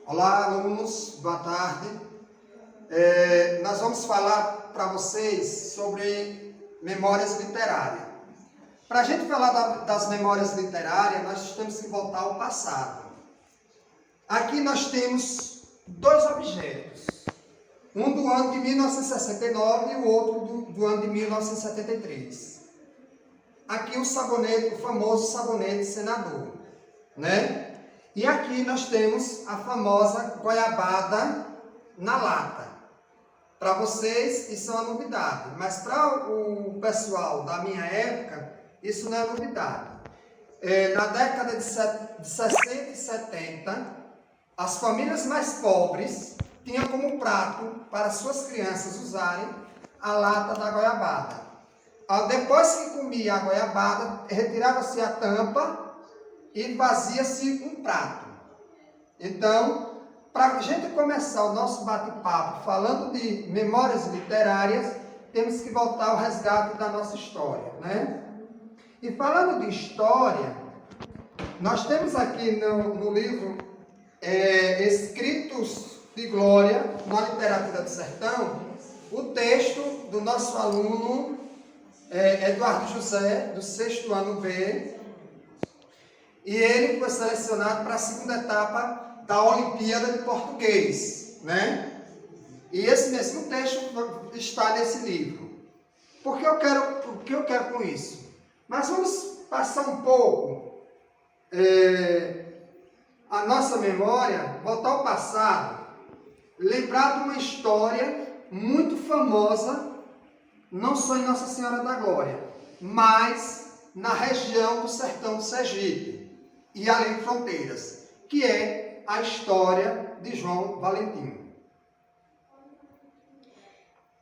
Olá, alunos, boa tarde. Nós vamos falar para vocês sobre memórias literárias. Para a gente falar das memórias literárias, nós temos que voltar ao passado. Aqui nós temos dois objetos. Um do ano de 1969 e o outro do ano de 1973. Aqui o sabonete, o famoso sabonete senador, né? E aqui nós temos a famosa goiabada na lata. Para vocês isso é uma novidade, mas para o pessoal da minha época, isso não é novidade. Na década de 60 e 70, as famílias mais pobres tinham como prato para suas crianças usarem a lata da goiabada. Depois que comia a goiabada, retirava-se a tampa e fazia-se um prato. Então, para a gente começar o nosso bate-papo falando de memórias literárias, temos que voltar ao resgate da nossa história, né? E falando de história, nós temos aqui no livro Escritos de Glória, na Literatura do Sertão, o texto do nosso aluno Eduardo José, do 6º ano B, e ele foi selecionado para a segunda etapa da Olimpíada de Português, né? E esse mesmo texto está nesse livro. O que eu quero com isso? Mas vamos passar um pouco a nossa memória, voltar ao passado, lembrar de uma história muito famosa, não só em Nossa Senhora da Glória, mas na região do sertão do Sergipe e além de fronteiras, que é a história de João Valentim.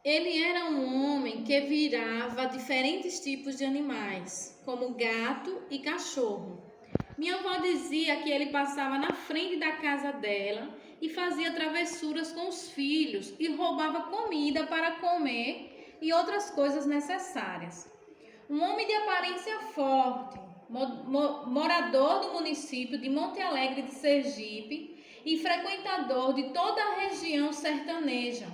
Ele era um homem que virava diferentes tipos de animais, como gato e cachorro. Minha avó dizia que ele passava na frente da casa dela e fazia travessuras com os filhos e roubava comida para comer e outras coisas necessárias. Um homem de aparência forte, morador do município de Monte Alegre de Sergipe e frequentador de toda a região sertaneja.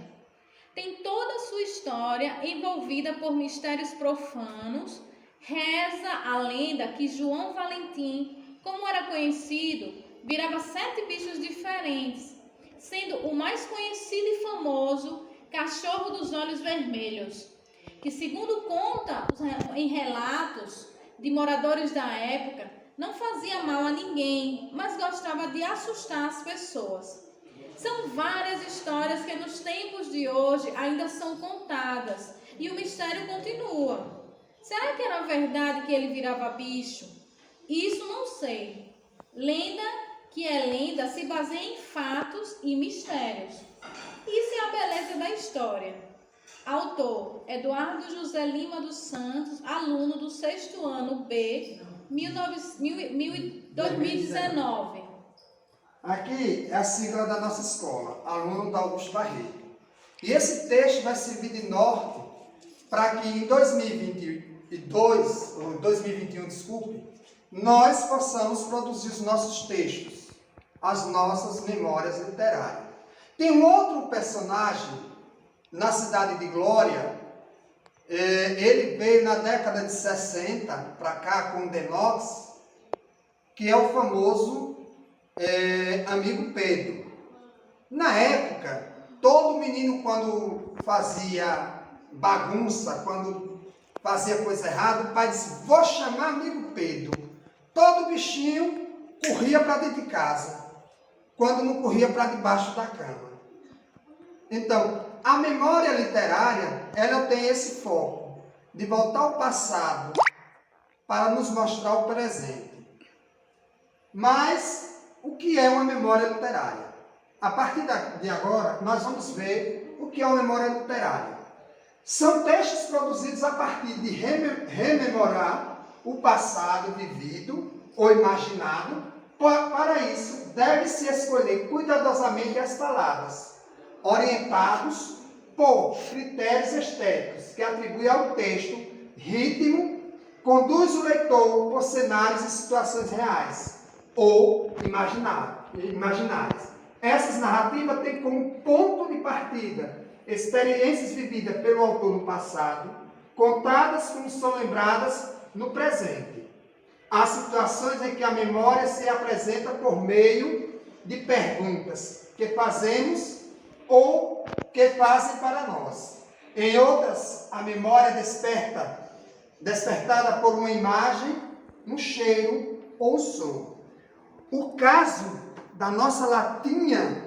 Tem toda a sua história envolvida por mistérios profanos. Reza a lenda que João Valentim, como era conhecido, virava 7 bichos diferentes, sendo o mais conhecido e famoso Cachorro dos Olhos Vermelhos, que, segundo conta em relatos de moradores da época, não fazia mal a ninguém, mas gostava de assustar as pessoas. São várias histórias que nos tempos de hoje ainda são contadas e o mistério continua. Será que era verdade que ele virava bicho? Isso não sei. Lenda que é lenda se baseia em fatos e mistérios. Isso é a beleza da história. Autor, Eduardo José Lima dos Santos, aluno do 6º ano B, 2019. Aqui é a sigla da nossa escola, aluno da Augusto Barreto. E esse texto vai servir de norte para que em 2021, nós possamos produzir os nossos textos, as nossas memórias literárias. Tem um outro personagem na cidade de Glória, ele veio na década de 60 para cá com o Denox, que é o famoso amigo Pedro. Na época, todo menino quando fazia bagunça, quando fazia coisa errada, o pai disse, vou chamar amigo Pedro. Todo bichinho corria para dentro de casa, quando não corria para debaixo da cama. Então, a memória literária, ela tem esse foco de voltar ao passado para nos mostrar o presente. Mas, o que é uma memória literária? A partir de agora, nós vamos ver o que é uma memória literária. São textos produzidos a partir de rememorar o passado vivido ou imaginado. Para isso, deve-se escolher cuidadosamente as palavras, orientados por critérios estéticos, que atribuem ao texto ritmo, conduz o leitor por cenários e situações reais ou imaginárias. Essas narrativas têm como ponto de partida experiências vividas pelo autor no passado, contadas como são lembradas no presente. Há situações em que a memória se apresenta por meio de perguntas que fazemos ou que fazem para nós. Em outras, a memória despertada por uma imagem, um cheiro ou um som. O caso da nossa latinha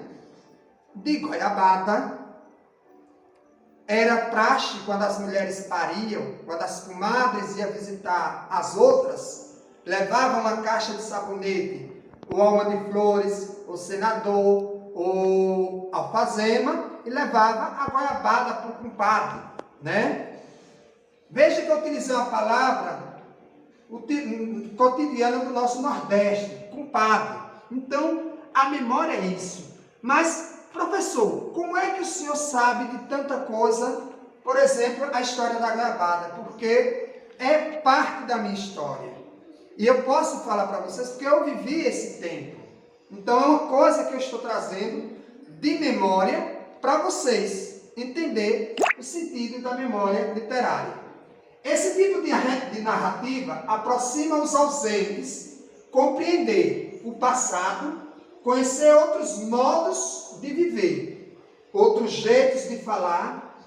de goiabada era praxe quando as mulheres pariam, quando as comadres iam visitar as outras, levavam uma caixa de sabonete, ou alma de flores, ou senador, ou alfazema, e levava a goiabada para o compadre, né? Veja que eu utilizei uma palavra cotidiana do nosso Nordeste, compadre. Então, a memória é isso. Mas, professor, como é que o senhor sabe de tanta coisa? Por exemplo, a história da goiabada, porque é parte da minha história. E eu posso falar para vocês porque eu vivi esse tempo. Então, é uma coisa que eu estou trazendo de memória para vocês entender o sentido da memória literária. Esse tipo de narrativa aproxima os ausentes, compreender o passado, conhecer outros modos de viver, outros jeitos de falar,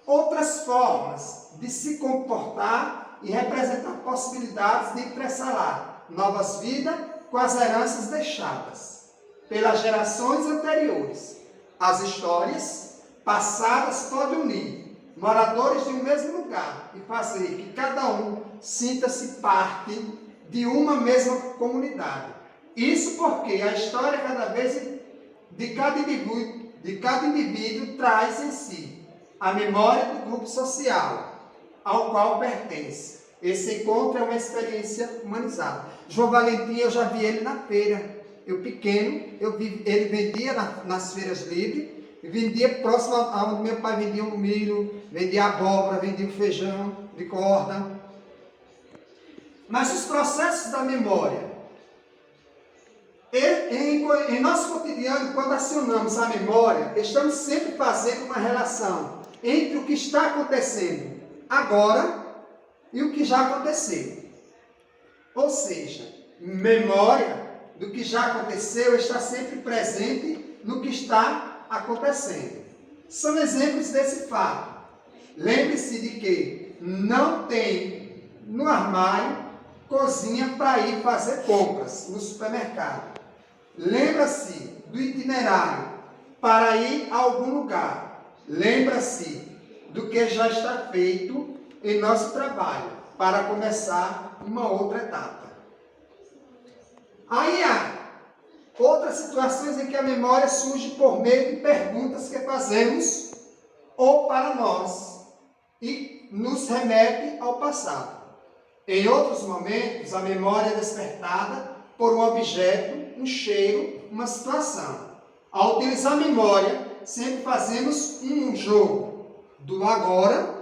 outras formas de se comportar e representar possibilidades de intercalar novas vidas com as heranças deixadas pelas gerações anteriores. As histórias passadas podem unir moradores de um mesmo lugar e fazer que cada um sinta-se parte de uma mesma comunidade. Isso porque a história cada vez de cada indivíduo traz em si a memória do grupo social ao qual pertence. Esse encontro é uma experiência humanizada. João Valentim, eu já vi ele na feira. Eu pequeno, ele vendia nas feiras livres, vendia próximo a onde meu pai vendia o milho, vendia a abóbora, vendia o feijão de corda. Mas os processos da memória, em nosso cotidiano, quando acionamos a memória, estamos sempre fazendo uma relação entre o que está acontecendo agora e o que já aconteceu. Ou seja, memória do que já aconteceu está sempre presente no que está acontecendo. São exemplos desse fato. Lembre-se de que não tem no armário cozinha para ir fazer compras no supermercado. Lembra-se do itinerário para ir a algum lugar. Lembra-se do que já está feito em nosso trabalho para começar uma outra etapa. Aí há outras situações em que a memória surge por meio de perguntas que fazemos ou para nós e nos remete ao passado. Em outros momentos, a memória é despertada por um objeto, um cheiro, uma situação. Ao utilizar a memória, sempre fazemos um jogo do agora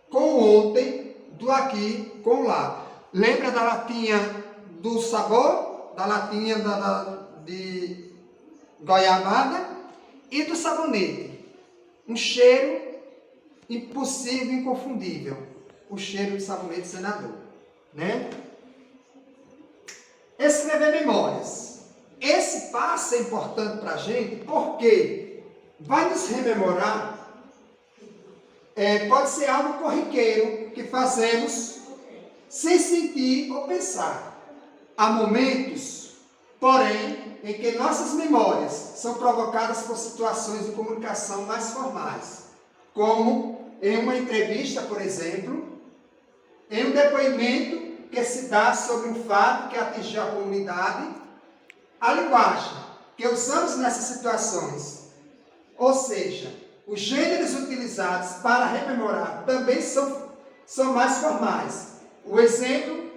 com o ontem, do aqui com o lá. Lembra da latinha do sabor, da latinha de goiabada e do sabonete? Um cheiro impossível, inconfundível. O cheiro do sabonete senador, né? Escrever memórias. Esse passo é importante para a gente porque vai nos rememorar. Pode ser algo corriqueiro que fazemos sem sentir ou pensar. Há momentos, porém, em que nossas memórias são provocadas por situações de comunicação mais formais, como em uma entrevista, por exemplo, em um depoimento que se dá sobre um fato que atingiu a comunidade, a linguagem que usamos nessas situações, ou seja, os gêneros utilizados para rememorar também são mais formais. O exemplo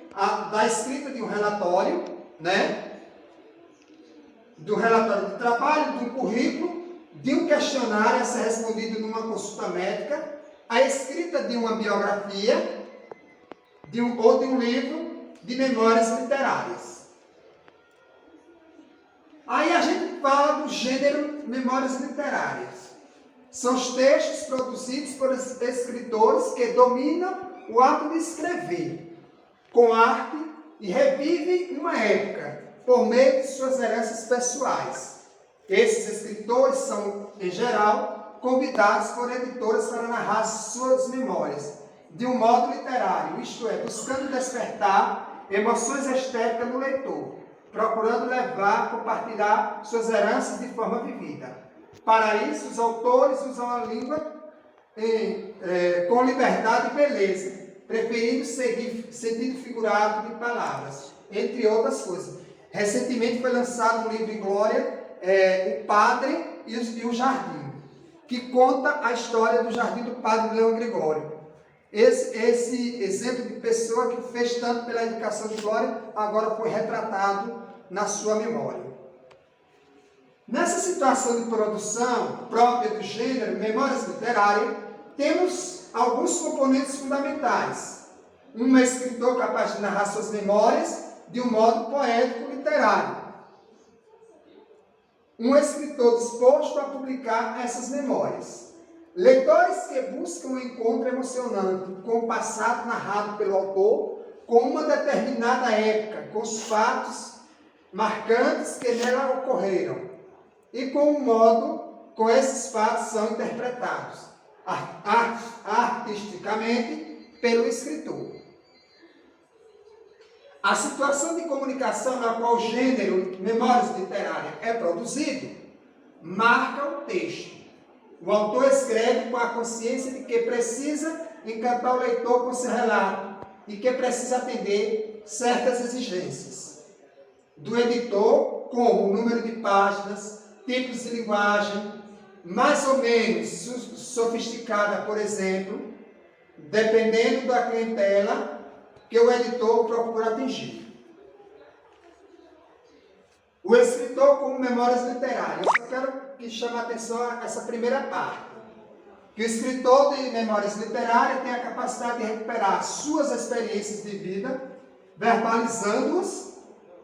da escrita de um relatório, né? Do relatório de trabalho, de um currículo, de um questionário a ser respondido numa consulta médica, a escrita de uma biografia, ou de um livro de memórias literárias. Aí a gente fala do gênero memórias literárias. São os textos produzidos por escritores que dominam o ato de escrever com arte e revivem uma época por meio de suas heranças pessoais. Esses escritores são, em geral, convidados por editoras para narrar suas memórias de um modo literário, isto é, buscando despertar emoções estéticas no leitor, procurando levar, compartilhar suas heranças de forma vivida. Para isso, os autores usam a língua com liberdade e beleza, preferindo seguir sentido figurado de palavras, entre outras coisas. Recentemente foi lançado um livro em glória, O Padre e o Jardim, que conta a história do Jardim do Padre Leão Gregório. Esse exemplo de pessoa que fez tanto pela educação de glória, agora foi retratado na sua memória. Nessa situação de produção própria do gênero memórias literárias, temos alguns componentes fundamentais. Um escritor capaz de narrar suas memórias de um modo poético literário. Um escritor disposto a publicar essas memórias. Leitores que buscam um encontro emocionante com o passado narrado pelo autor, com uma determinada época, com os fatos marcantes que nela ocorreram, e com o modo como esses fatos são interpretados artisticamente pelo escritor. A situação de comunicação na qual o gênero memórias literárias é produzido marca o texto. O autor escreve com a consciência de que precisa encantar o leitor com seu relato e que precisa atender certas exigências do editor, como o número de páginas, tipos de linguagem, mais ou menos sofisticada, por exemplo, dependendo da clientela que o editor procura atingir. O escritor como memórias literárias. Eu só quero que chame a atenção a essa primeira parte. Que o escritor de memórias literárias tem a capacidade de recuperar suas experiências de vida, verbalizando-as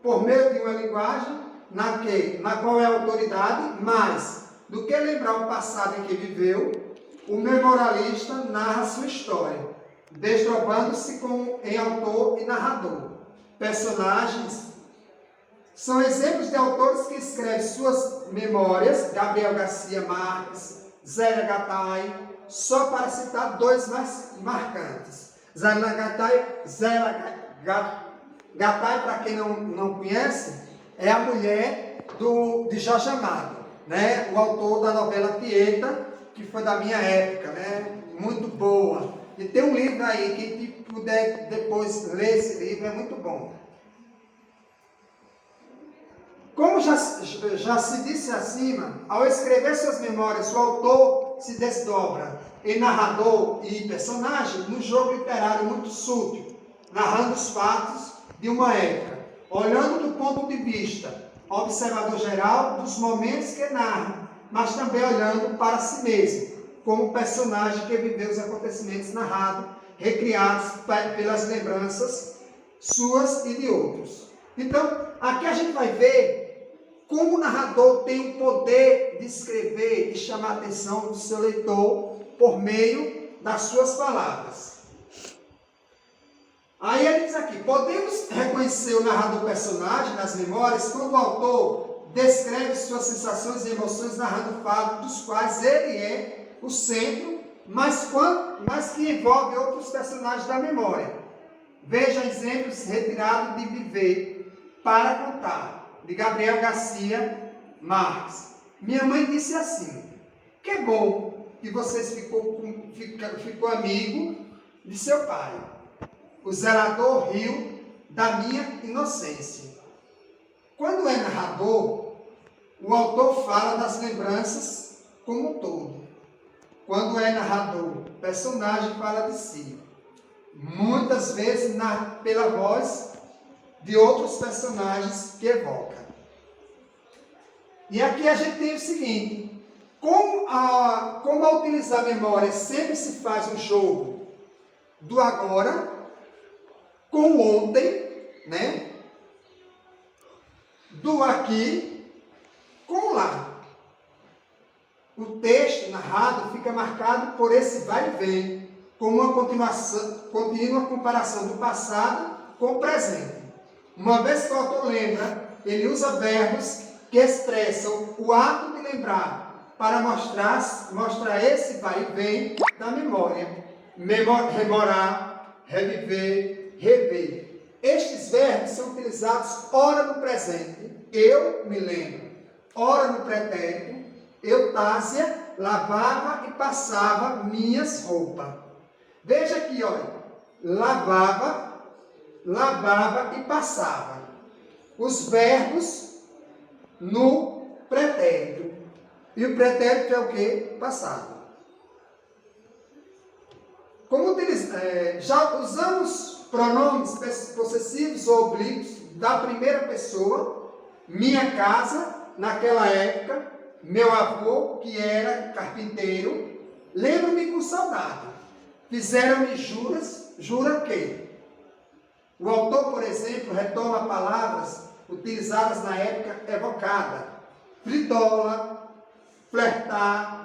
por meio de uma linguagem na qual é autoridade, mas do que lembrar o passado em que viveu, o memorialista narra sua história, desdobrando-se em autor e narrador. Personagens são exemplos de autores que escrevem suas memórias, Gabriel Garcia Marques, Zélia Gattai, só para citar dois mais marcantes. Zélia Gattai, para quem não conhece, é a mulher de Jorge Amado, né? O autor da novela Tieta, que foi da minha época, né? Muito boa. E tem um livro aí, quem puder depois ler esse livro, é muito bom. Como já se disse acima, ao escrever suas memórias, o autor se desdobra em narrador e personagem num jogo literário muito sútil, narrando os fatos de uma época, olhando do ponto de vista observador geral dos momentos que narra, mas também olhando para si mesmo, como personagem que viveu os acontecimentos narrados, recriados pelas lembranças suas e de outros. Então, aqui a gente vai ver como o narrador tem o poder de escrever e chamar a atenção do seu leitor por meio das suas palavras. Aí ele diz aqui, podemos reconhecer o narrador personagem nas memórias quando o autor descreve suas sensações e emoções narrando fatos dos quais ele é o centro, mas que envolve outros personagens da memória. Veja exemplos retirados de Viver para Contar, de Gabriel Garcia Marques. Minha mãe disse assim, que bom que vocês ficou amigo de seu pai. O zelador riu da minha inocência. Quando é narrador, o autor fala das lembranças como um todo. Quando é narrador, o personagem fala de si. Muitas vezes pela voz de outros personagens que evoca. E aqui a gente tem o seguinte, como ao utilizar a memória sempre se faz um jogo do agora com o ontem, né? Do aqui texto narrado fica marcado por esse vai e vem, como uma contínua comparação do passado com o presente. Uma vez que o autor lembra, ele usa verbos que expressam o ato de lembrar para mostrar esse vai e vem da memória. Rememorar, reviver, rever. Estes verbos são utilizados ora no presente, eu me lembro, ora no pretérito, Eutásia lavava e passava minhas roupas. Veja aqui, olha, lavava e passava. Os verbos no pretérito. E o pretérito é o que? Passado. Como já usamos pronomes possessivos ou oblíquos da primeira pessoa, minha casa, naquela época, meu avô, que era carpinteiro, lembro-me com saudade. Fizeram-me jura que? O autor, por exemplo, retoma palavras utilizadas na época evocada. Fritola, flertar.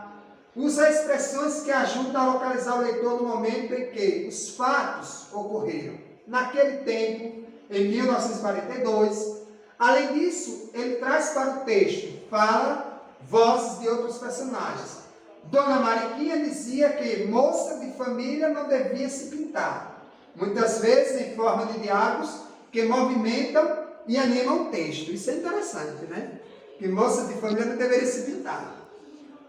Usa expressões que ajudam a localizar o leitor no momento em que os fatos ocorreram. Naquele tempo, em 1942. Além disso, ele traz para o texto, fala, vozes de outros personagens. Dona Mariquinha dizia que moça de família não devia se pintar. Muitas vezes em forma de diálogos que movimentam e animam o texto. Isso é interessante, né? Que moça de família não deveria se pintar.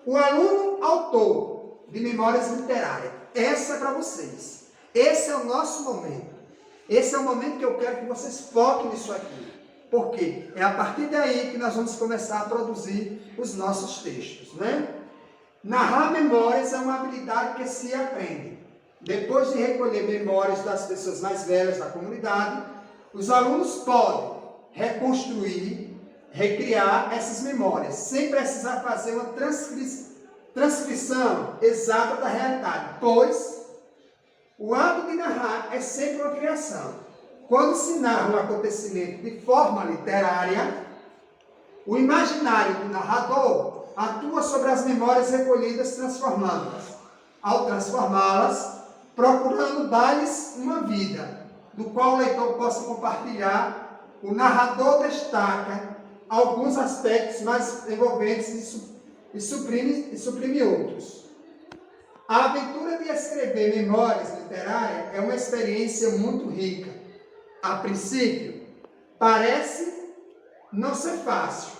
O aluno autor de Memórias Literárias. Essa é para vocês. Esse é o nosso momento. Esse é o momento que eu quero que vocês foquem nisso aqui. Porque é a partir daí que nós vamos começar a produzir os nossos textos, né? Narrar memórias é uma habilidade que se aprende. Depois de recolher memórias das pessoas mais velhas da comunidade, os alunos podem reconstruir, recriar essas memórias, sem precisar fazer uma transcrição exata da realidade, pois o ato de narrar é sempre uma criação. Quando se narra um acontecimento de forma literária, o imaginário do narrador atua sobre as memórias recolhidas, transformando-as. Ao transformá-las, procurando dar-lhes uma vida, do qual o leitor possa compartilhar, o narrador destaca alguns aspectos mais envolventes e suprime outros. A aventura de escrever memórias literárias é uma experiência muito rica. A princípio, parece não ser fácil,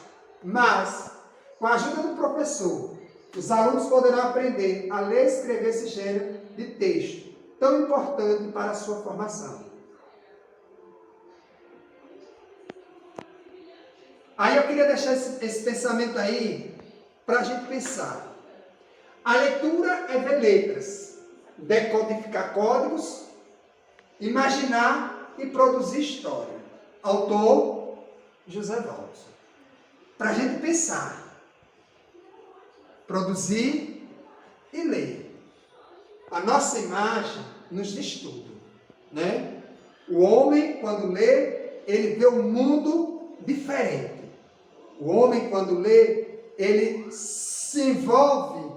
mas, com a ajuda do professor, os alunos poderão aprender a ler e escrever esse gênero de texto, tão importante para a sua formação. Aí eu queria deixar esse pensamento aí, para a gente pensar. A leitura é ver letras, decodificar códigos, imaginar e produzir história. Autor, José Walter. Para a gente pensar, produzir e ler. A nossa imagem nos diz tudo, né? O homem, quando lê, ele vê um mundo diferente. O homem, quando lê, ele se envolve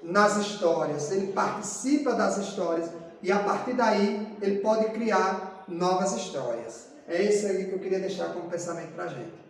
nas histórias, ele participa das histórias e a partir daí ele pode criar novas histórias. É isso aí que eu queria deixar como pensamento para a gente.